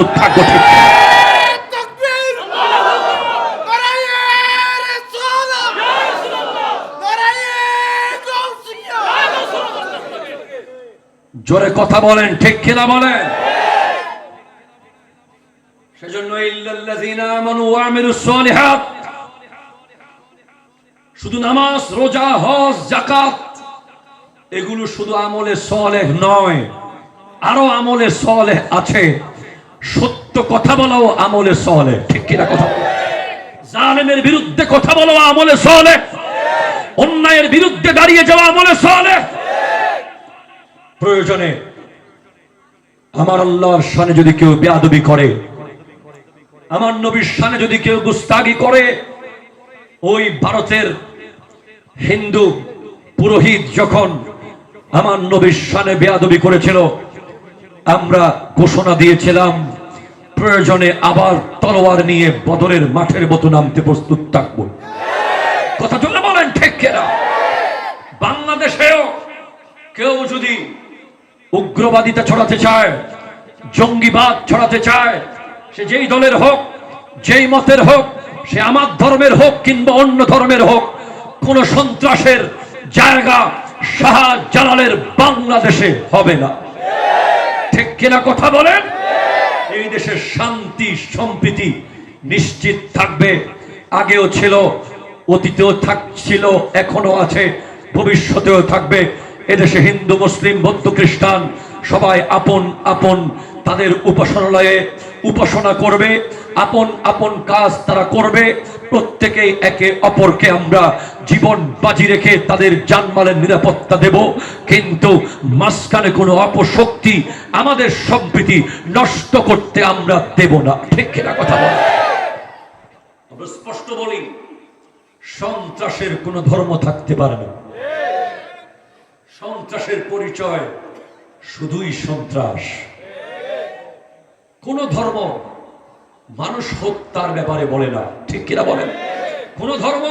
প্রস্তুত থাকবো। ঠিক জোরে কথা বলেন, ঠিক কিনা বলেন? সেজন্য ইল্লাল্লাযীনা আমানু ওয়া আমিলুস সালিহাত, শুধু নামাজ, রোজা, হজ, যাকাত এগুলো শুধু আমলে সালেহ নয়, আরো আমলে সালেহ আছে। সত্য কথা বলাও আমলে সালেহ, ঠিক কিনা কথা? জালেমের বিরুদ্ধে কথা বলাও আমলে সালেহ, অন্যায়ের বিরুদ্ধে দাঁড়িয়ে যাওয়া আমলে সালেহ। প্রয়োজনে আমার আল্লাহর শানে যদি কেউ বেয়াদবি করে, আমার নবীর শানে যদি কেউ গুস্তাগি করে, ওই ভারতের হিন্দু পুরোহিত যখন আমার নবীর শানে বেয়াদবি করেছিল, আমরা ঘোষণা দিয়েছিলাম প্রয়োজনে আবার তলোয়ার নিয়ে বদরের মাঠের মতো নামতে প্রস্তুত থাকব। কথা চলে বলেন, ঠিক কিনা? বাংলাদেশেও কেউ যদি উগ্রবাদিতা ছড়াতে চায়, জঙ্গিবাদ ছড়াতে চায়, সে যেই দলের হোক, যেই মতের হোক, সে আমার ধর্মের হোক কিংবা অন্য ধর্মের হোক, কোন সন্ত্রাসের জায়গা শাহজালালের বাংলাদেশে হবে না। ঠিক কিনা কথা বলেন? এই দেশের শান্তি সম্প্রীতি নিশ্চিত থাকবে। আগেও ছিল, অতীতেও থাকছিল, এখনো আছে, ভবিষ্যতেও থাকবে। এদেশে হিন্দু, মুসলিম, বৌদ্ধ, খ্রিস্টান সবাই আপন আপন তাদের উপাসনালয়ে উপাসনা করবে, আপন আপন কাজ তারা করবে। প্রত্যেকেই একে অপরকে আমরা জীবন বাজি রেখে তাদের জানমালের নিরাপত্তা দেব, কিন্তু মাঝখানে কোনো অপশক্তি আমাদের সম্প্রীতি নষ্ট করতে আমরা দেব না। ঠিক কিনা কথা বল? আমরা স্পষ্ট বলি, সন্ত্রাসের কোনো ধর্ম থাকতে পারে না। সন্ত্রাসের পরিচয় শুধুই সন্ত্রাস। কোন ধর্ম মানুষ হত্যার ব্যাপারে বলে না, ঠিক কিনা বলেন? কোন ধর্ম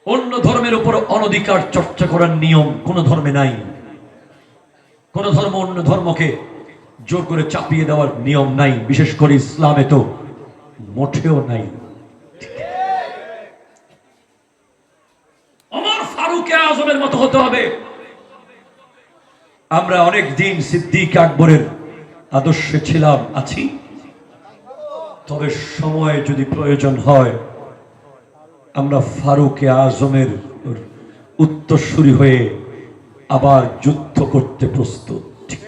অন্য ধর্মের উপর অনধিকার চর্চা করার নিয়ম কোন ধর্মে নাই। কোন ধর্ম অন্য ধর্মকে জোর করে চাপিয়ে দেওয়ার নিয়ম নাই, বিশেষ করে ইসলামে তো মোটেও নাই। ওমর ফারুক আজমের মতো হতে হবে। আমরা অনেক দিন সিদ্দিক আকবরের আদর্শে ছিলাম, আছি। তবে সময় যদি প্রয়োজন হয়, আমরা ফারুক আজমের উত্তরসূরি হয়ে আবার যুদ্ধ করতে প্রস্তুত। ঠিক?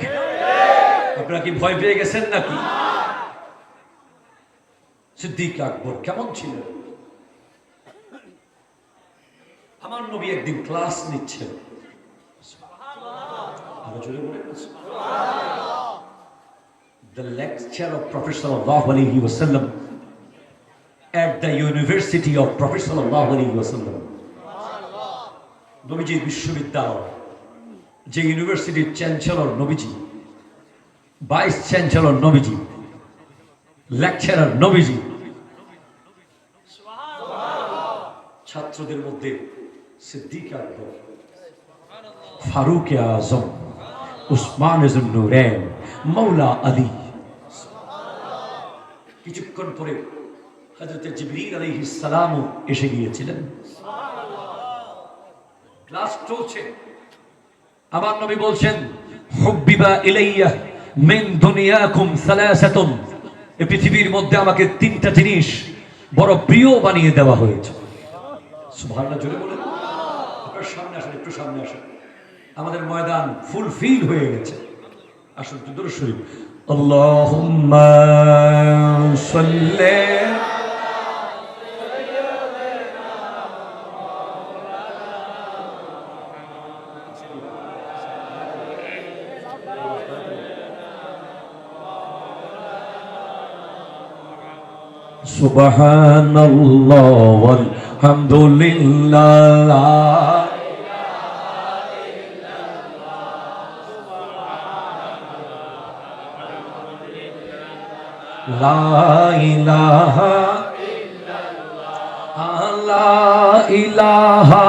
আপনারা কি ভয় পেয়ে গেছেন নাকি? সিদ্দিক আকবর কেমন ছিলেন? আমার নবী একদিন ক্লাস নিচ্ছেন, the lecture of Prophet sallallahu alaihi wasallam at the University of Prophet sallallahu alaihi wasallam, নবীজি বিশ্ববিদ্যালয়, যে ইউনিভার্সিটির চ্যান্সেলর নবীজি, ভাইস চ্যান্সেলর নবীজি, লেকচারার নবীজি, ছাত্রদের মধ্যে সিদ্দিক আকবর, ফারুক আজম, উসমান ইবনে নুরাইন, মাওলা আলী। কিছুক্ষণ পরে হযরত জিবরীল আলাইহিস সালাম এসে গিয়েছিলেন। ক্লাস চলছে, আমার নবী বলছেন, হুব্বিবা ইলাইয়া মিন দুনিয়াকুম সালাসাতুন, এই পৃথিবীর মধ্যে আমাকে তিনটা জিনিস বড় প্রিয় বানিয়ে দেওয়া হয়েছে। সুবহানাল্লাহ, জোরে বলেন। আপনার সামনে আসেন, একটু সামনে আসেন, আমাদের ময়দান ফুলফিল হয়ে গেছে। আসুন তো দরুদ শরীফ। আল্লাহুম্মা সাল্লি সুবহানাল্লাহ ওয়াল হামদুলিল্লাহ লা ইলাহা ইল্লাল্লাহ লা ইলাহা ইল্লাল্লাহ লা ইলাহা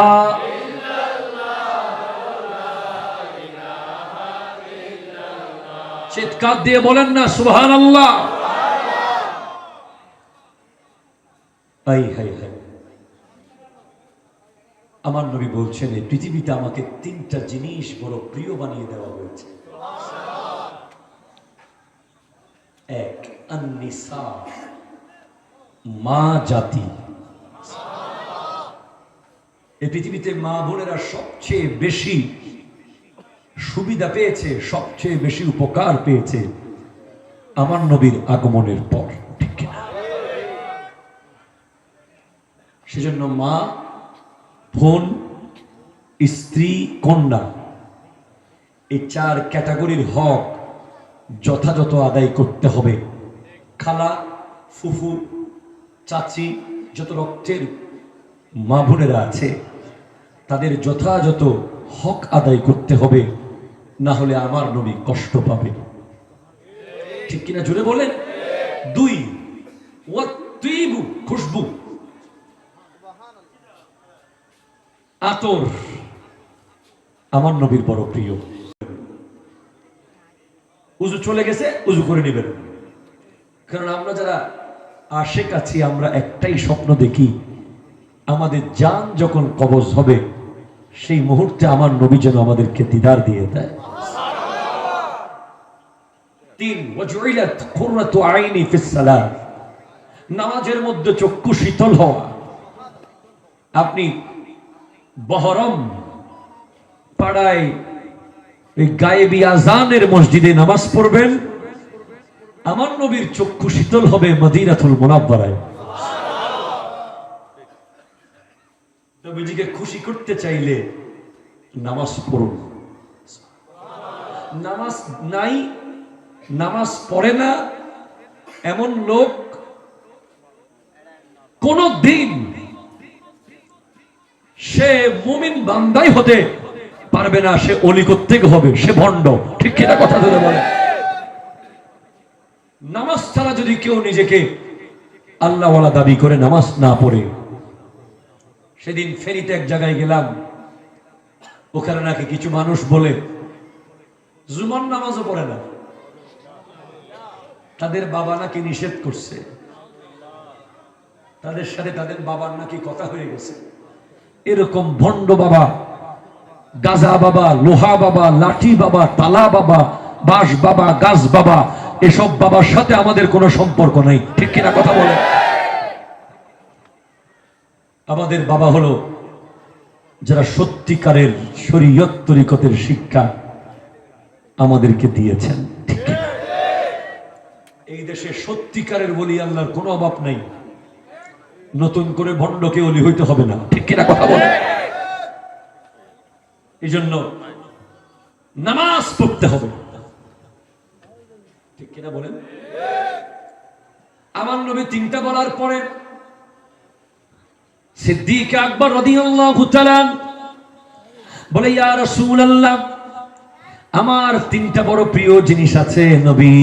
ইল্লাল্লাহ। চিৎকার দিয়ে বলেন না সুবহানাল্লাহ। হাই হাই হাই, আমার নবী বলছেন এই পৃথিবীতে আমাকে তিনটা জিনিস বড় প্রিয় বানিয়ে দেওয়া হয়েছে। এক, আন-নিসা, মা জাতি। এই পৃথিবীতে মা বোনেরা সবচেয়ে বেশি সুবিধা পেয়েছে, সবচেয়ে বেশি উপকার পেয়েছে আমার নবীর আগমনের পর, ঠিক কিনা? সেজন্য মা, বোন, স্ত্রী, কন্যা, এই চার ক্যাটাগরির হক যথাযথ আদায় করতে হবে। খালা, ফুফু, চাচি, যত রক্তের মা বোনেরা আছে তাদের যথাযথ হক আদায় করতে হবে, না হলে আমার নবী কষ্ট পাবে, ঠিক কিনা? জোরে বলেন। দুই, ওয়াত্তিবু, খুশবু, আতর আমার নবীর বড় প্রিয়। উজু চলে গেছে, উজু করে নেবেন। কারণ আমরা যারা আশিক আছি আমরা একটাই স্বপ্ন দেখি, আমাদের জান যখন কবজ হবে সেই মুহূর্তে আমার নবী যেন আমাদেরকে দিদার দিয়ে দেয়। তিন, ওয়াজুইলাত কুররাতু আইনি ফিস সালাত, নামাজের মধ্যে চক্ষু শীতল হওয়া। আপনি বহরম পাড়ায় এই গায়েবী আজানের মসজিদে নামাজ পড়বেন, আমার নবীর চক্ষু শীতল হবে মদিনাতুল মুনাওয়ারায়। নবীজিকে খুশি করতে চাইলে নামাজ পড়ুন। নামাজ নাই, নামাজ পড়ে না এমন লোক কোন দিন সে মুমিন বান্দাই হতে পারবে না, সে অলি কোত্থেকে হবে, সে ভণ্ড, ঠিক কিনা? কথা ধরে বলে। নামাজ ছাড়া যদি কেউ নিজেকে আল্লাহওয়ালা দাবি করে নামাজ না পড়ে, সেদিন ফেরিতে এক জায়গায় গেলাম, ওখানে নাকি কিছু মানুষ বলে জুমার নামাজও পড়ে না, তাদের বাবা নাকি নিষেধ করছে, তাদের সাথে তাদের বাবার নাকি কথা হয়ে গেছে। এরকম ভণ্ড বাবা, গাজা বাবা, লোহা বাবা, লাঠি বাবা, তালা বাবা, বাঁশ বাবা, গাছ বাবা, এসব বাবার সাথে আমাদের কোনো সম্পর্ক নাই, ঠিক কিনা? কথা বলে। আমাদের বাবা হলো যারা সত্যিকারের শরীয়ত তরিকতের শিক্ষা আমাদেরকে দিয়েছেন, ঠিক কিনা? এই দেশে সত্যিকারের ওলি আল্লাহর কোনো অভাব নাই, নতুন করে ভণ্ডকে ওলি হইতে হবে না, ঠিক কিনা? কথা বলে। এই জন্য নামাজ পড়তে হবে, ঠিক কিনা বলেন? আমার নবী তিনটা বলার পরে সিদ্দিক আকবর রাদিয়াল্লাহু তাআলা বলে, ইয়া রাসূলুল্লাহ, আমার তিনটা বড় প্রিয় জিনিস আছে নবী,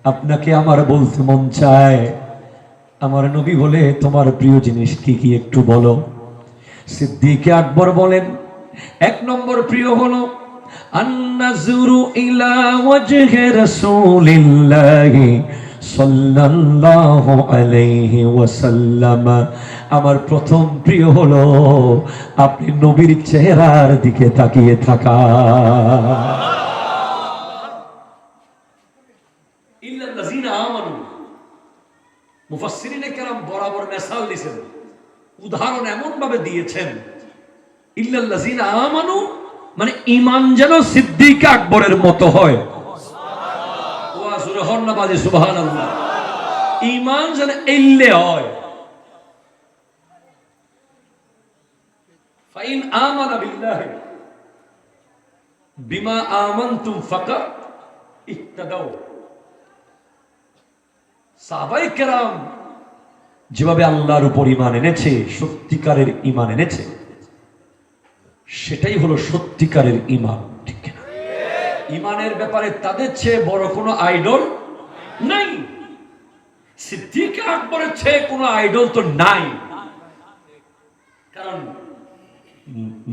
আপনাকে আমার বলতে মন চায়। আমার নবী বলে, তোমার প্রিয় জিনিস কি কি একটু বলো। সিদ্দিক আকবর বলেন, এক নম্বর প্রিয় হলো আন-নাযরু ইলা ওয়াজহি রাসূলিল্লাহি সাল্লাল্লাহু আলাইহি ওয়াসাল্লাম। আমার প্রথম প্রিয় হলো আপনি নবীর চেহারার দিকে তাকিয়ে থাকা। ইল্লাল্লাযিনা আমানু, মুফাসসিরিনে কেরাম বরাবর মিসাল দিয়েছেন, উদাহরণ এমন ভাবে দিয়েছেন, ইল্লাল্লাযিনা আমানু মানে ঈমান যেন সিদ্দিক আকবরের মতো হয়। ওয়া সুবহানাল্লাহ, সুবহানাল্লাহ। ঈমান যেন এল্লে হয়। ফাইন আমানা বিল্লাহি বিমা আমানতুম ফাকাত ইহতাদাউ। সাহাবায়ে কেরাম যেভাবে আল্লাহর উপর ঈমান এনেছে, সত্যিকারের ঈমান এনেছে, সেটাই হলো সত্যিকারের ঈমান, ঠিক না? ঈমানের ব্যাপারে তাদের চেয়ে বড় কোনো আইডল নাই, সিদ্দিক আকবরের চেয়ে কোনো আইডল তো নাই। কারণ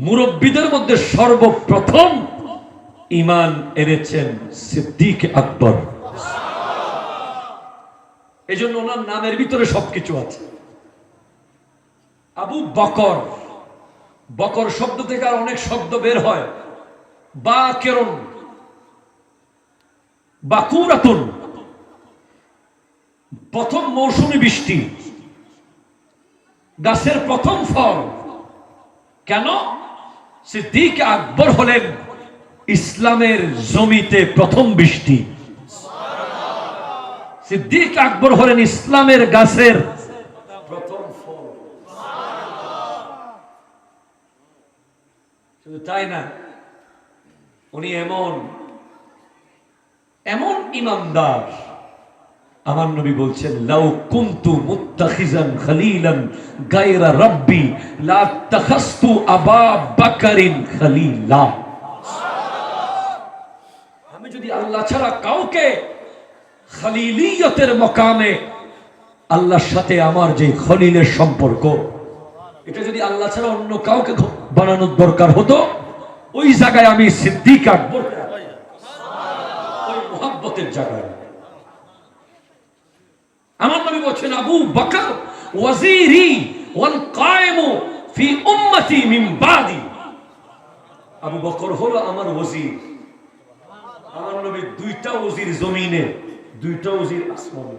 মুরব্বীদের মধ্যে সর্বপ্রথম ঈমান এনেছেন সিদ্দিক আকবর। এজন্য ওনার নামের ভিতরে সবকিছু আছে। আবু বকর, বকর শব্দ থেকে আর অনেক শব্দ বের হয়। বাকেরুন, বাকুরাতুন, প্রথম মৌসুমী বৃষ্টি, গাছের প্রথম ফল। কেন? সিদ্দিক আকবর হলেন ইসলামের জমিতে প্রথম বৃষ্টি। সিদ্দিক আকবর হলেন ইসলামের গাছের প্রথম ফল। শুধু তাই না, উনি এমন এমন ইমানদার, আমার নবী বলছেন, লাউ কুনতু মুত্তাখিজান খলিলান গায়রা রাব্বি লা তাখাস্তু আবা বকরিন খলিলা। আমি যদি আল্লাহ ছাড়া কাউকে খলিলিয়তের মকামে, আল্লাহর সাথে আমার যে খলিলের সম্পর্ক, এটা যদি আল্লাহ ছাড়া অন্য কাউকে বানানোর দরকার হতো, ওই জায়গায় আমি সিদ্দিক আকবর, ওই মুহাব্বতের জায়গায়। আমার নবী বলছেন, আবু বকর ওয়াজিরি ওয়াল কায়েমু ফি উম্মতি মিন বাদি। আবু বকর হলো আমার ওয়াজির। আমার নবী দুইটা ওয়াজির জমিনে, দুইটা ওয়াজির আসমানে।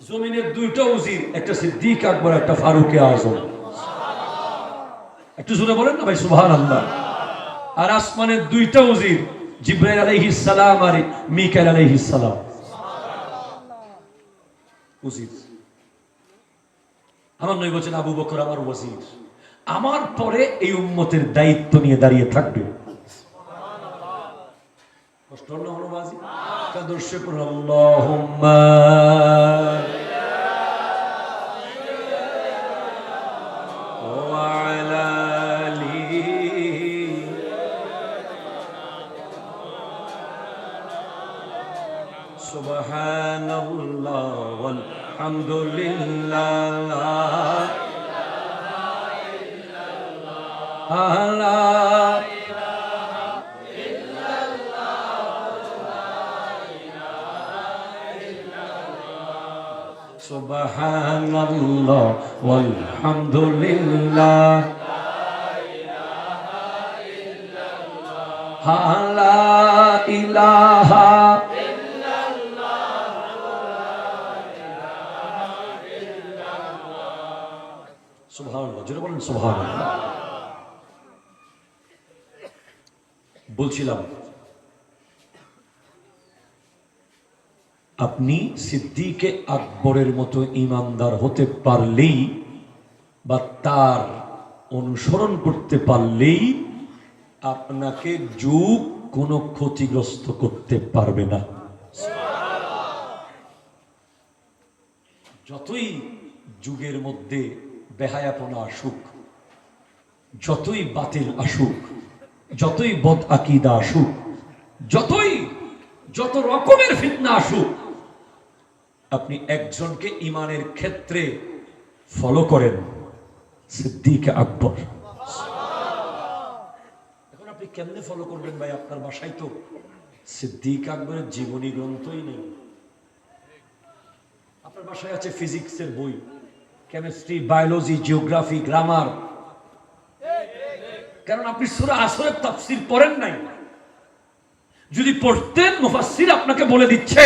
জমিনের দুইটা ওয়াজির, একটা সিদ্দিক আকবর, একটা ফারুকে আজম। একটু জোরে বলেন না ভাই সুবহানাল্লাহ। আর আসমানের দুইটা ওয়াজির, জিবরাইল আলাইহিস সালাম আর মিকাইল আলাইহিস সালাম। আমার নবী বলছেন, আবু বকর আমার ওয়াজির, আমার পরে এই উম্মতের দায়িত্ব নিয়ে দাঁড়িয়ে থাকবে। কষ্ট হলো হলো বাজি কাদর্শে পড়ুন, আল্লাহুম্মা ওয়া আলা আলি সুবহানাল্লাহ ওয়াল হামদুলিল্লাহ লা ইলাহা সুবহানাল্লাহ ওয়াল হামদুলিল্লাহ লা ইলাহা সুবহানাল্লাহ। জোরে বলেন সুবহানাল্লাহ। বলছিলাম, আপনি সিদ্দিকে আকবরের মতো ইমানদার হতে পারলেই বা তার অনুসরণ করতে পারলেই আপনাকে যুগ কোনো ক্ষতিগ্রস্ত করতে পারবে না। যতই যুগের মধ্যে বেহায়াপনা আসুক, যতই বাতিল আসুক, যতই বদ আকীদা আসুক, যত রকমের ফিতনা আসুক, আপনি একজনকে ইমানের ক্ষেত্রে ফলো করেন, সিদ্দিক আকবর। এখন আপনি কেমনে ফলো করবেন ভাই? আপনার বাসায় তো সিদ্দিক আকবরের জীবনী গ্রন্থই নেই। আপনার বাসায় আছে ফিজিক্সের বই, কেমিস্ট্রি, বায়োলজি, জিওগ্রাফি, গ্রামার, কারণ আপনি সূরা আসরের তাফসীর পড়েন নাই। যদি পড়তেন, মুফাসসির আপনাকে বলে দিচ্ছে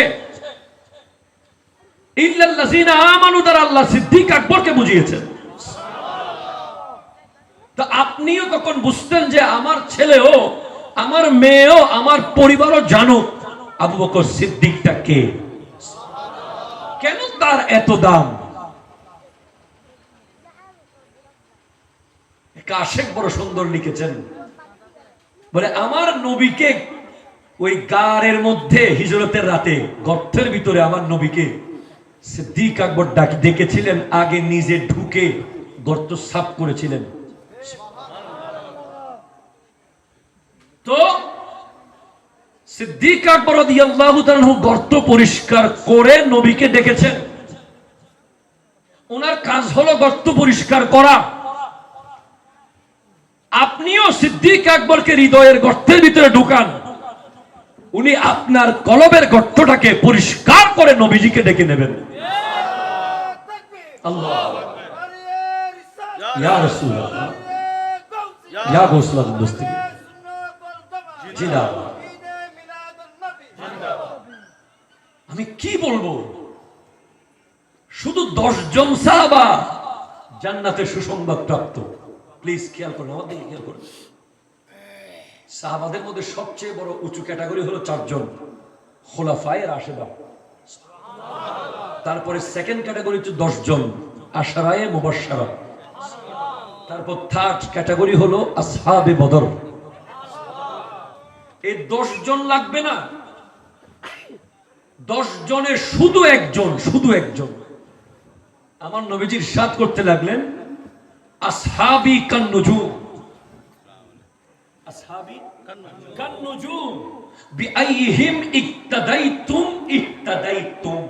ইল্লাল্লাযিনা আমানু দ্বারা আল্লাহ সিদ্দিক আকবরকে বুঝিয়েছেন। তো আপনিও তখন বুঝতেন যে আমার ছেলেও, আমার মেয়েও, আমার পরিবারও জানুক আবু বকর সিদ্দিকটা কে, কেন তার এত দাম। আশেক বড় সুন্দর লিখেছেন, বলে আমার নবীকে ওই গারের মধ্যে হিজরতের রাতে গর্তের ভিতরে আমার নবীকে সিদ্দিক আকবর ডেকেছিলেন, আগে নিজে ঢুকে গর্ত সাফ করেছিলেন। তো সিদ্দিক আকবর রাদিয়াল্লাহু তাআলা গর্ত পরিষ্কার করে নবীকে ডেকেছেন। ওনার কাজ হলো গর্ত পরিষ্কার করা। আপনিও সিদ্দিক আকবরকে হৃদয়ের গর্তের ভিতরে ঢুকান, উনি আপনার কলবের গর্তটাকে পরিষ্কার করে নবীজিকে ডেকে নেবেন। আল্লাহ, ইয়া রাসূলুল্লাহ, ইয়া গৌসুল দস্তিগীর, জিন্দাবাদ। আমি কি বলবো, শুধু 10 জন সাহাবা জান্নাতের সুসংবাদ প্রাপ্ত। প্লিজ খেয়াল করুন, আমার দিকে খেয়াল করুন। সাহাবাদের মধ্যে সবচেয়ে বড় উঁচু ক্যাটাগরি হলো 4 জন, খুলাফায়ে রাশেদা। তারপরে সেকেন্ড ক্যাটাগরি হচ্ছে 10 জন, আশারায়ে মুবাশশারা। তারপর থার্ড ক্যাটাগরি হলো আসহাবে বদর। এই 10 জন লাগবে না, 10 জনের শুধু একজন আমার নবীজি ইরশাদ করতে লাগলেন, আসহাবি কান নুজুম, আসহাবি কান নুজুম বিআইহিম ইক্তাদাইতুম ইহতাদাইতুম।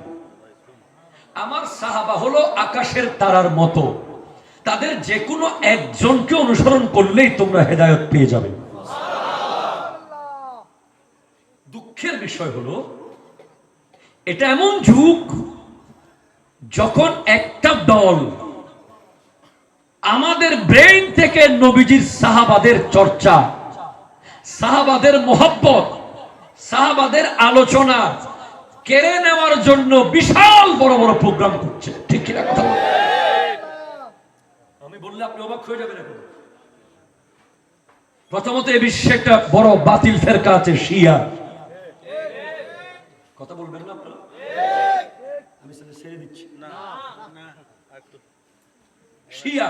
আমার সাহাবা হলো আকাশের তারার মতো, তাদের যে কোনো একজনকে অনুসরণ করলেই তোমরা হেদায়েত পেয়ে যাবে। দুঃখের বিষয় হলো, এটা এমন যুগ যখন একটা দল আমাদের ব্রেইন থেকে নবীজির সাহাবাদের চর্চা, সাহাবাদের মোহাব্বত, সাহাবাদের আলোচনা কেড়ে নেওয়ার জন্য বিশাল বড় বড় প্রোগ্রাম করছে। ঠিক কিনা কথা বল? আমি বললে আপনি অবাক হয়ে যাবেন। এখন প্রথমত এই বিশ্বে একটা বড় বাতিল ফেরকা আছে, শিয়া। কথা বলবেন না আপনারা? আমি ছেড়ে দিচ্ছি। শিয়া,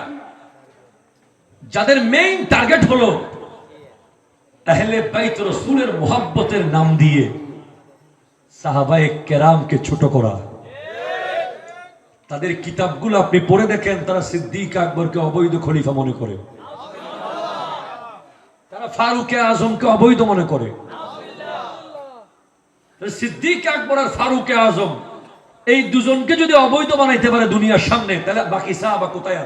যাদের মেইন টার্গেট হলো আহলে বাইত রাসূলের মুহাব্বতের নাম দিয়ে সাহাবায়ে কেরামকে ছোট করা। তাদের কিতাবগুলো আপনি পড়ে দেখেন, তারা সিদ্দিক আকবরকে অবৈধ খলিফা মনে করে, তারা ফারুক আজমকে অবৈধ মনে করে। সিদ্দিক আকবর আর ফারুক আজম এই দুজনকে যদি অবৈধ বানাইতে পারে দুনিয়ার সামনে, তাহলে বাকি সাহাবা কোথায়?